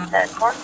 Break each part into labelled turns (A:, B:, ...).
A: 10 court.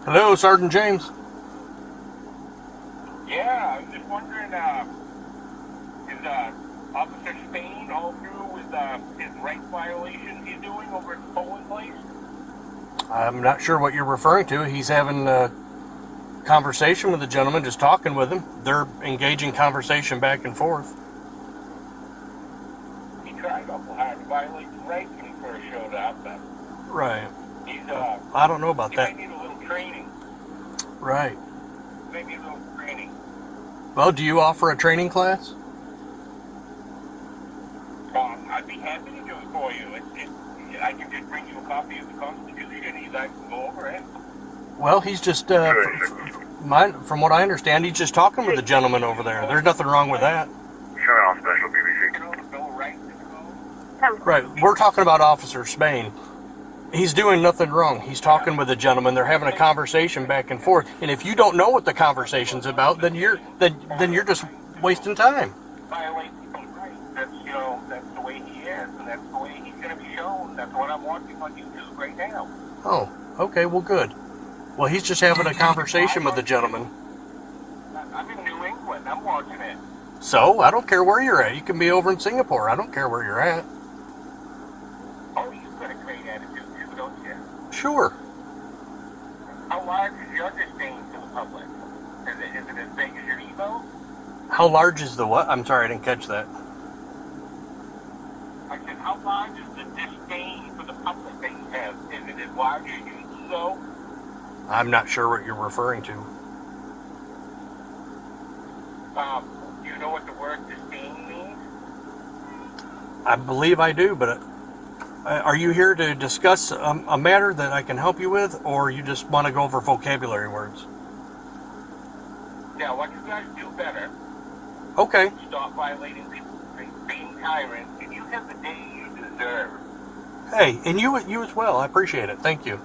B: Hello, Sergeant James.
C: Yeah, I was just wondering, is Officer Spain all through with his rights violations he's doing over at the polling place?
B: I'm not sure what you're referring to. He's having a conversation with the gentleman, just talking with him. They're engaging conversation back and forth.
C: He tried awful hard to violate his rights when he first showed up, but
B: Right.
C: he's,
B: I don't know about
C: he
B: that.
C: might need a little training.
B: Right.
C: Maybe a little training.
B: Well, do you offer a training class?
C: I'd be happy to do it for you. I can just bring you a copy of the Constitution and you guys can go over it.
B: Well, he's just, from what I understand, he's just talking with the gentleman over there. There's nothing wrong with that.
D: Showing all special BBC.
C: You know, the Bill of Rights is called.
B: Right. We're talking about Officer Spain. He's doing nothing wrong. He's talking with the gentleman. They're having a conversation back and forth. And if you don't know what the conversation's about, then you're just wasting time.
C: Violate people's rights. That's the way he is, and that's the way he's going to be shown. That's what I'm watching on YouTube right now.
B: Oh, okay, well, good. Well, he's just having a conversation with the gentleman.
C: I'm in New England. I'm watching it.
B: So, I don't care where you're at. You can be over in Singapore. I don't care where you're at.
C: Oh, you've got a great attitude too, don't you?
B: Sure.
C: How large is your disdain to the public? Is it as big as your ego?
B: How large is the what? I'm sorry, I didn't catch that.
C: I said, how large is the disdain for the public that you have? Is it as large as your ego?
B: I'm not sure what you're referring to.
C: Do you know what the word disdain means?
B: I believe I do, but are you here to discuss a matter that I can help you with, or you just want to go over vocabulary words?
C: Yeah, what you guys do better.
B: Okay.
C: Stop violating people, being tyrants, and you have the day you deserve.
B: Hey, and you as well. I appreciate it. Thank you.